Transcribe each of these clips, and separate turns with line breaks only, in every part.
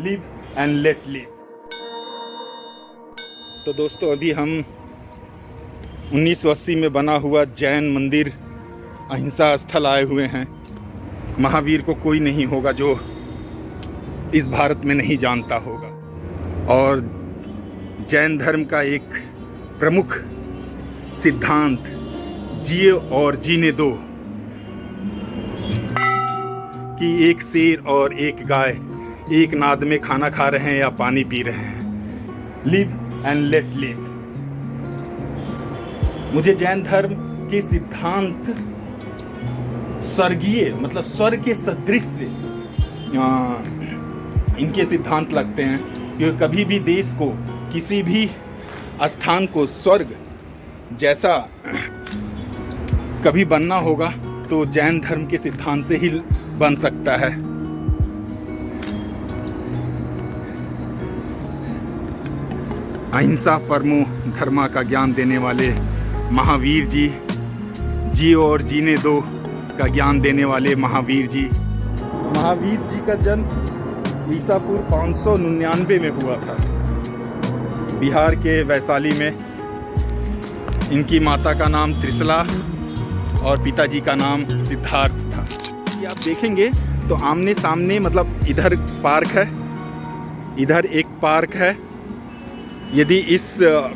Live and let live. तो दोस्तों अभी हम 1980 में बना हुआ जैन मंदिर अहिंसा स्थल आए हुए हैं। महावीर को कोई नहीं होगा जो इस भारत में नहीं जानता होगा, और जैन धर्म का एक प्रमुख सिद्धांत जिए और जीने दो कि एक शेर और एक गाय एक नाद में खाना खा रहे हैं या पानी पी रहे हैं। Live and let live. मुझे जैन धर्म के सिद्धांत स्वर्गीय मतलब स्वर्ग के सदृश से इनके सिद्धांत लगते हैं कि कभी भी देश को, किसी भी स्थान को स्वर्ग जैसा कभी बनना होगा तो जैन धर्म के सिद्धांत से ही बन सकता है। अहिंसा परमो धर्मा का ज्ञान देने वाले महावीर जी, जियो और जीने दो का ज्ञान देने वाले महावीर जी। महावीर जी का जन्म ईसा पूर्व 599 में हुआ था, बिहार के वैशाली में। इनकी माता का नाम त्रिशला और पिताजी का नाम सिद्धार्थ था। ये आप देखेंगे तो आमने सामने, मतलब इधर पार्क है, इधर एक पार्क है। यदि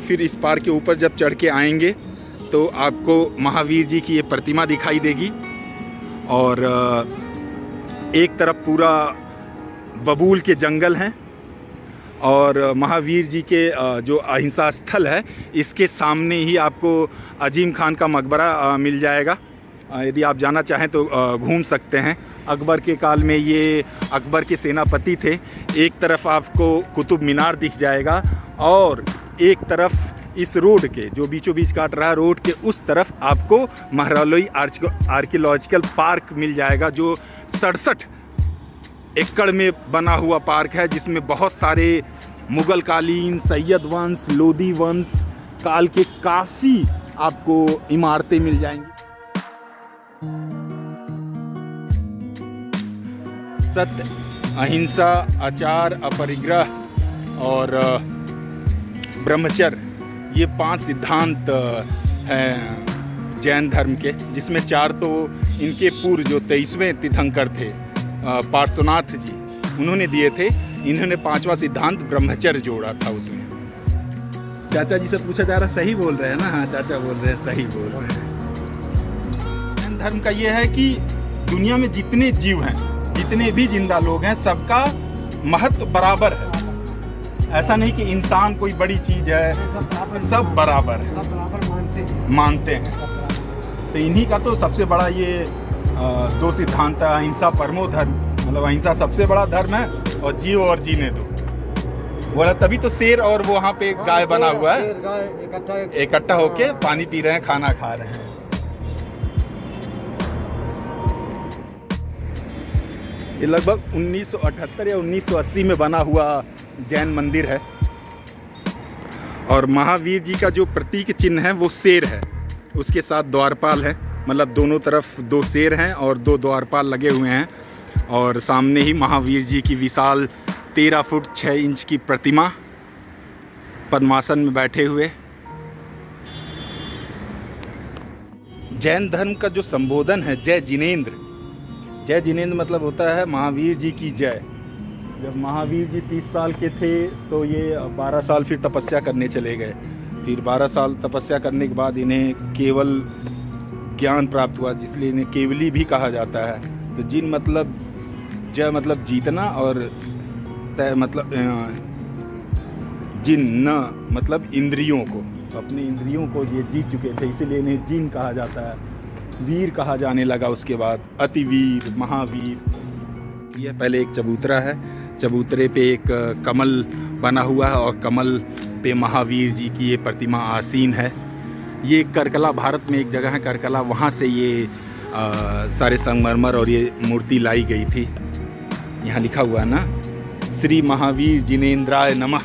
फिर इस पार्क के ऊपर जब चढ़ के आएंगे तो आपको महावीर जी की ये प्रतिमा दिखाई देगी, और एक तरफ पूरा बबूल के जंगल हैं, और महावीर जी के जो अहिंसा स्थल है इसके सामने ही आपको अजीम खान का मकबरा मिल जाएगा। यदि आप जाना चाहें तो घूम सकते हैं। अकबर के काल में ये अकबर के सेनापति थे। एक तरफ आपको कुतुब मीनार दिख जाएगा, और एक तरफ इस रोड के जो बीचों बीच काट रहा है रोड के उस तरफ आपको महरौली आर्कियोलॉजिकल पार्क मिल जाएगा, जो 67 एकड़ में बना हुआ पार्क है, जिसमें बहुत सारे मुगल कालीन, सैयद वंश, लोधी वंश काल के काफ़ी आपको इमारतें मिल जाएंगी। सत्य, अहिंसा, आचार, अपरिग्रह और ब्रह्मचर्य, ये 5 सिद्धांत हैं जैन धर्म के, जिसमें 4 तो इनके पूर्व जो 23वें तीर्थंकर थे पार्श्वनाथ जी, उन्होंने दिए थे। इन्होंने 5वां सिद्धांत ब्रह्मचर्य जोड़ा था उसमें। चाचा जी से पूछा जा रहा, सही बोल रहे हैं ना? हाँ चाचा बोल रहे हैं, सही बोल रहे हैं। जैन धर्म का ये है कि दुनिया में जितने जीव हैं, जितने भी जिंदा लोग हैं, सबका महत्व बराबर है। ऐसा नहीं कि इंसान कोई बड़ी चीज है, सब बराबर है, मानते हैं। तो इन्हीं का तो सबसे बड़ा ये 2 सिद्धांत है। अहिंसा परमो धर्म, मतलब अहिंसा सबसे बड़ा धर्म है, और जियो और जीने दो। बोला तभी तो शेर और वो वहाँ पे गाय बना हुआ है, इकट्ठा होके पानी पी रहे हैं, खाना खा रहे हैं। ये लगभग 1978 या 1980 में बना हुआ जैन मंदिर है, और महावीर जी का जो प्रतीक चिन्ह है वो शेर है, उसके साथ द्वारपाल है, मतलब दोनों तरफ 2 शेर हैं और 2 द्वारपाल लगे हुए हैं, और सामने ही महावीर जी की विशाल 13 फुट 6 इंच की प्रतिमा पद्मासन में बैठे हुए। जैन धर्म का जो संबोधन है जय जिनेंद्र, जय जिनेंद्र मतलब होता है महावीर जी की जय। जब महावीर जी 30 साल के थे तो ये 12 साल फिर तपस्या करने चले गए। फिर 12 साल तपस्या करने के बाद इन्हें केवल ज्ञान प्राप्त हुआ, जिसलिए इन्हें केवली भी कहा जाता है। तो जिन मतलब जय मतलब जीतना, और तय मतलब जिन न मतलब इंद्रियों को, अपनी इंद्रियों को ये जीत चुके थे, इसीलिए इन्हें जिन कहा जाता है। वीर कहा जाने लगा उसके बाद, अतिवीर, महावीर। यह पहले एक चबूतरा है, चबूतरे पे एक कमल बना हुआ है, और कमल पे महावीर जी की ये प्रतिमा आसीन है। ये करकला, भारत में एक जगह है करकला, वहाँ से ये सारे संगमरमर और ये मूर्ति लाई गई थी। यहाँ लिखा हुआ है ना, श्री महावीर जिनेंद्राय नमः।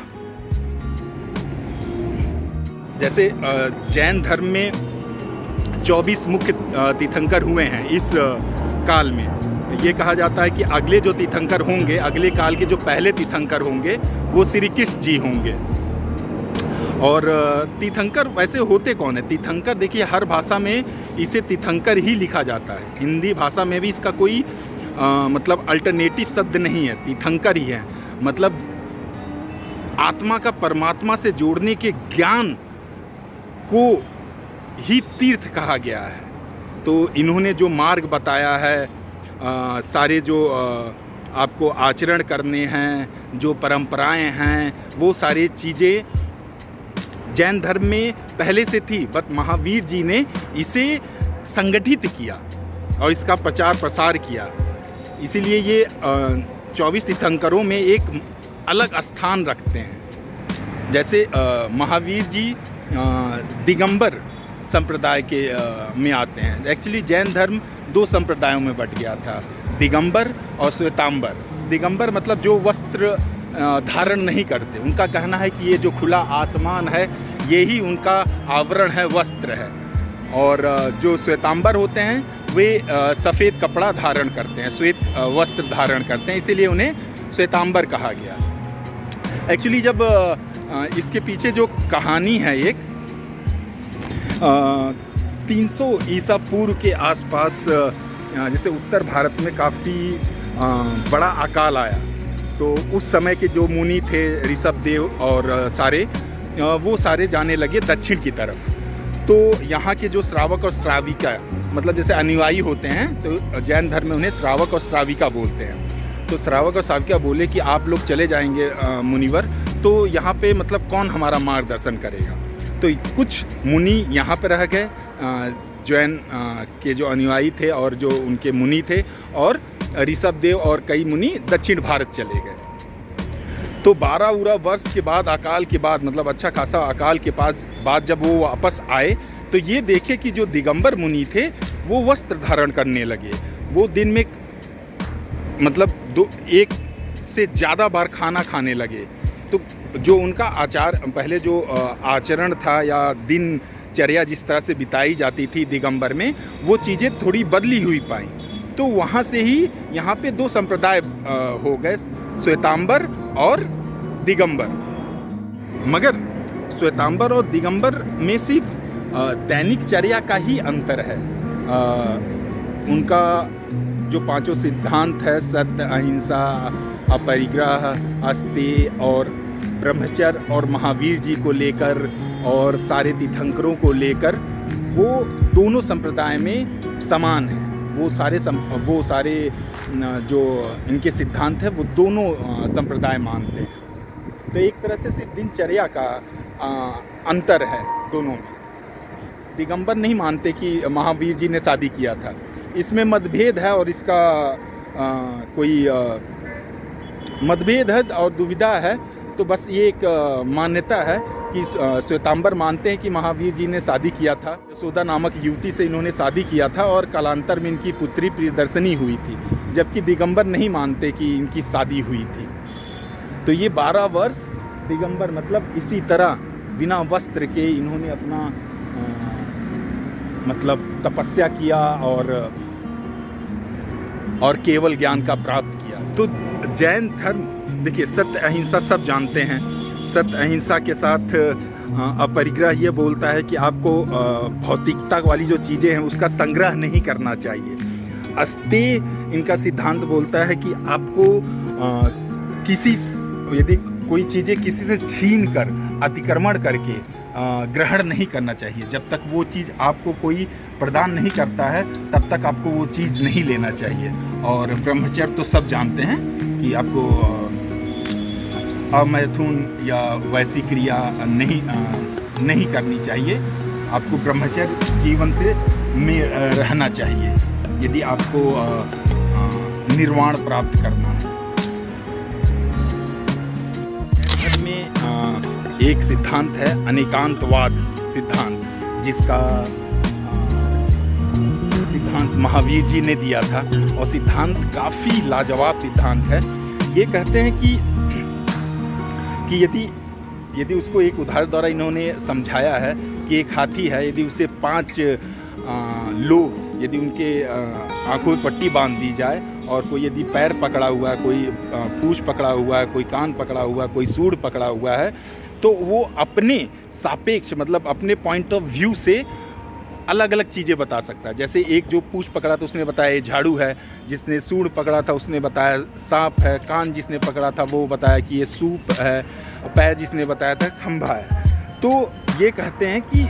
जैसे जैन धर्म में 24 मुख्य तीर्थंकर हुए हैं इस काल में, ये कहा जाता है कि अगले जो तीर्थंकर होंगे, अगले काल के जो पहले तीर्थंकर होंगे, वो श्री कृष्ण जी होंगे। और तीर्थंकर वैसे होते कौन है? तीर्थंकर देखिए, हर भाषा में इसे तीर्थंकर ही लिखा जाता है। हिंदी भाषा में भी इसका कोई मतलब अल्टरनेटिव शब्द नहीं है, तीर्थंकर ही है। मतलब आत्मा का परमात्मा से जोड़ने के ज्ञान को ही तीर्थ कहा गया है। तो इन्होंने जो मार्ग बताया है, सारे जो आपको आचरण करने हैं, जो परंपराएं हैं, वो सारी चीज़ें जैन धर्म में पहले से थी, बट महावीर जी ने इसे संगठित किया और इसका प्रचार प्रसार किया। इसीलिए ये 24 तीर्थंकरों में एक अलग स्थान रखते हैं। जैसे महावीर जी दिगंबर संप्रदाय के में आते हैं। एक्चुअली जैन धर्म 2 संप्रदायों में बट गया था, दिगंबर और श्वेतांबर। दिगंबर मतलब जो वस्त्र धारण नहीं करते। उनका कहना है कि ये जो खुला आसमान है, ये ही उनका आवरण है, वस्त्र है। और जो श्वेतांबर होते हैं, वे सफ़ेद कपड़ा धारण करते हैं, श्वेत वस्त्र धारण करते हैं, इसीलिए उन्हें श्वेतांबर कहा गया। एक्चुअली जब इसके पीछे जो कहानी है, एक 300 ईसा पूर्व के आसपास, जैसे उत्तर भारत में काफ़ी बड़ा अकाल आया, तो उस समय के जो मुनि थे, ऋषभदेव और सारे, वो सारे जाने लगे दक्षिण की तरफ। तो यहाँ के जो श्रावक और श्राविका, मतलब जैसे अनुयायी होते हैं, तो जैन धर्म में उन्हें श्रावक और श्राविका बोलते हैं। तो श्रावक और श्राविका बोले कि आप लोग चले जाएंगे मुनिवर, तो यहाँ पे मतलब कौन हमारा मार्गदर्शन करेगा? तो कुछ मुनि यहाँ पर रह गए, जैन के जो अनुयायी थे और जो उनके मुनि थे, और ऋषभदेव और कई मुनि दक्षिण भारत चले गए। तो 12 वर्ष के बाद, अकाल के बाद, मतलब अच्छा खासा अकाल के बाद जब वो वापस आए, तो ये देखे कि जो दिगंबर मुनि थे वो वस्त्र धारण करने लगे। वो दिन में मतलब 1 से ज़्यादा बार खाना खाने लगे। तो जो उनका पहले जो आचरण था या दिनचर्या जिस तरह से बिताई जाती थी दिगंबर में, वो चीज़ें थोड़ी बदली हुई पाई। तो वहाँ से ही यहाँ पे 2 संप्रदाय हो गए, श्वेतांबर और दिगंबर। मगर श्वेतांबर और दिगंबर में सिर्फ दैनिक चर्या का ही अंतर है। उनका जो 5 सिद्धांत है, सत्य, अहिंसा, अपरिग्रह, अस्तेय और ब्रह्मचर्य, और महावीर जी को लेकर और सारे तीर्थंकरों को लेकर, वो दोनों संप्रदाय में समान है। वो सारे जो इनके सिद्धांत है, वो दोनों संप्रदाय मानते हैं। तो एक तरह से सिर्फ दिनचर्या का अंतर है दोनों में। दिगंबर नहीं मानते कि महावीर जी ने शादी किया था, इसमें मतभेद है, और इसका कोई मतभेद है और दुविधा है। तो बस ये एक मान्यता है कि श्वेतांबर मानते हैं कि महावीर जी ने शादी किया था, यशोदा नामक युवती से इन्होंने शादी किया था, और कालांतर में इनकी पुत्री प्रियदर्शनी हुई थी। जबकि दिगंबर नहीं मानते कि इनकी शादी हुई थी। तो ये 12 वर्ष दिगंबर मतलब इसी तरह बिना वस्त्र के इन्होंने अपना मतलब तपस्या किया और केवल ज्ञान का प्राप्त किया। तो जैन धर्म देखिए, सत्य अहिंसा सब जानते हैं। सत्य अहिंसा के साथ अपरिग्रह ये बोलता है कि आपको भौतिकता वाली जो चीज़ें हैं उसका संग्रह नहीं करना चाहिए। अस्तेय इनका सिद्धांत बोलता है कि आपको यदि कोई चीज़ें किसी से छीन कर, अतिक्रमण करके ग्रहण नहीं करना चाहिए। जब तक वो चीज़ आपको कोई प्रदान नहीं करता है, तब तक आपको वो चीज़ नहीं लेना चाहिए। और ब्रह्मचर्य तो सब जानते हैं कि आपको अमैथुन या वैसी क्रिया नहीं करनी चाहिए। आपको ब्रह्मचर्य जीवन से में रहना चाहिए यदि आपको निर्वाण प्राप्त करना है। एक सिद्धांत है अनेकांतवाद सिद्धांत, जिसका सिद्धांत महावीर जी ने दिया था, और सिद्धांत काफ़ी लाजवाब सिद्धांत है। ये कहते हैं कि यदि उसको एक उदाहरण द्वारा इन्होंने समझाया है कि एक हाथी है, यदि उसे 5 लोग यदि उनके आंखों में पट्टी बांध दी जाए और कोई यदि पैर पकड़ा हुआ है, कोई पूंछ पकड़ा हुआ है, कोई कान पकड़ा हुआ है, कोई सूंड पकड़ा हुआ है, तो वो अपने सापेक्ष मतलब अपने पॉइंट ऑफ व्यू से अलग अलग चीज़ें बता सकता है। जैसे एक जो पूंछ पकड़ा था उसने बताया ये झाड़ू है, जिसने सूंड पकड़ा था उसने बताया सांप है, कान जिसने पकड़ा था वो बताया कि ये सूप है, पैर जिसने बताया था खंभा है। तो ये कहते हैं कि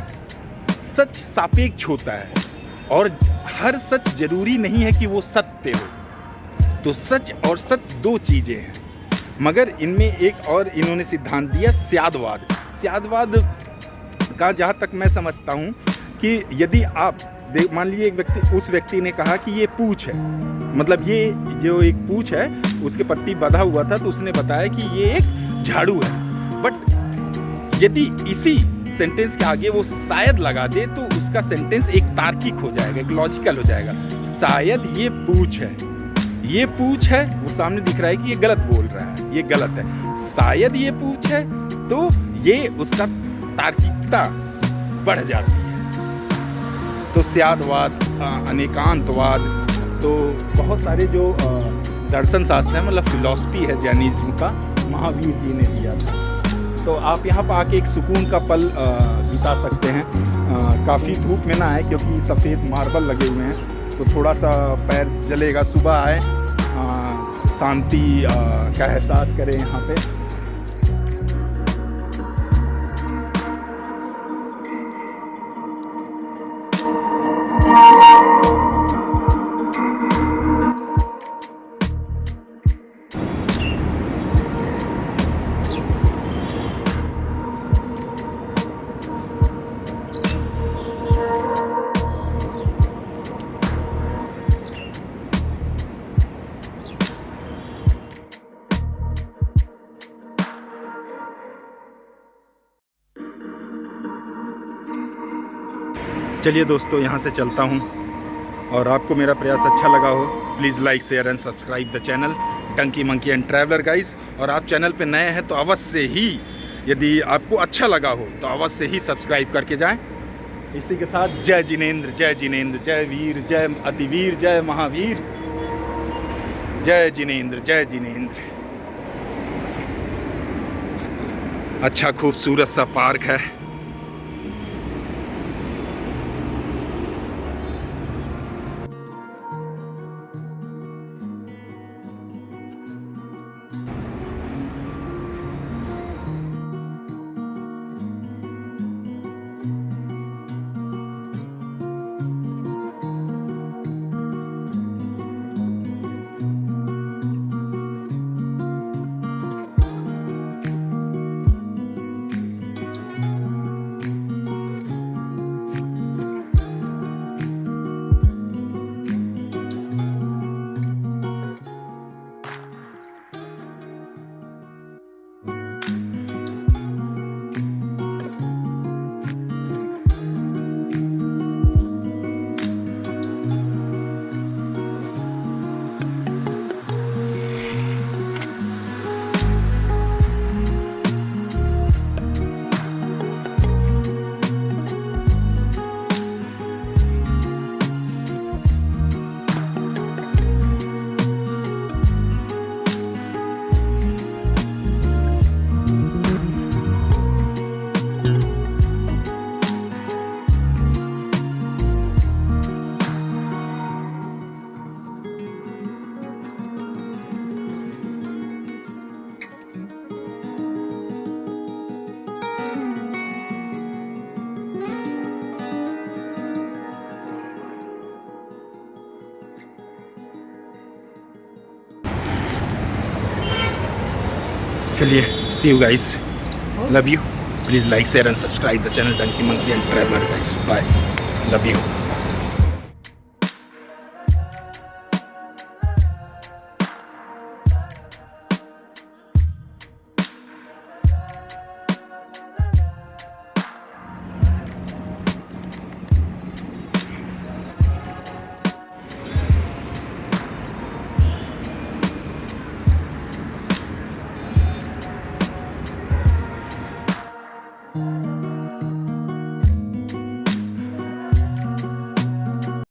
सच सापेक्ष होता है और हर सच जरूरी नहीं है कि वो सत्य हो। तो सच और सत्य दो चीज़ें हैं, मगर इनमें एक और इन्होंने सिद्धांत दिया स्यादवाद। स्यादवाद का जहाँ तक मैं समझता हूँ कि यदि आप मान लीजिए एक व्यक्ति, उस व्यक्ति ने कहा कि ये पूंछ है, मतलब ये जो एक पूंछ है उसके पट्टी बंधा हुआ था, तो उसने बताया कि ये एक झाड़ू है। बट यदि इसी सेंटेंस के आगे वो शायद लगा दे तो उसका सेंटेंस एक तार्किक हो जाएगा, एक लॉजिकल हो जाएगा। शायद ये पूंछ है, ये पूंछ है, वो सामने दिख रहा है कि ये गलत बोल रहा है, ये गलत है। शायद ये पूंछ है, तो ये उसका तार्किकता बढ़ जाती है। तो स्यादवाद, अनेकांतवाद, तो बहुत सारे जो दर्शन शास्त्र है, मतलब फिलॉसफी है जैनिज्म का, महावीर जी ने दिया था। तो आप यहाँ पर आके एक सुकून का पल बिता सकते हैं। काफ़ी धूप में ना आए क्योंकि सफ़ेद मार्बल लगे हुए हैं, तो थोड़ा सा पैर जलेगा। सुबह आए, शांति का एहसास करें यहाँ पे। चलिए दोस्तों, यहाँ से चलता हूँ, और आपको मेरा प्रयास अच्छा लगा हो please like share and subscribe the channel donkey monkey and traveller guys. और आप चैनल पे नए हैं तो अवश्य ही, यदि आपको अच्छा लगा हो तो अवश्य ही सब्सक्राइब करके जाएं। इसी के साथ जय जिनेंद्र, जय जिनेंद्र, जय वीर, जय अतिवीर, जय महावीर, जय जिनेंद्र, जय जिनेंद्र। अच्छा खूबसूरत सा पार्क है। चलिए, see you guys, love you, please like share and subscribe the channel Donkey Monkey and Traveler guys, bye, love you.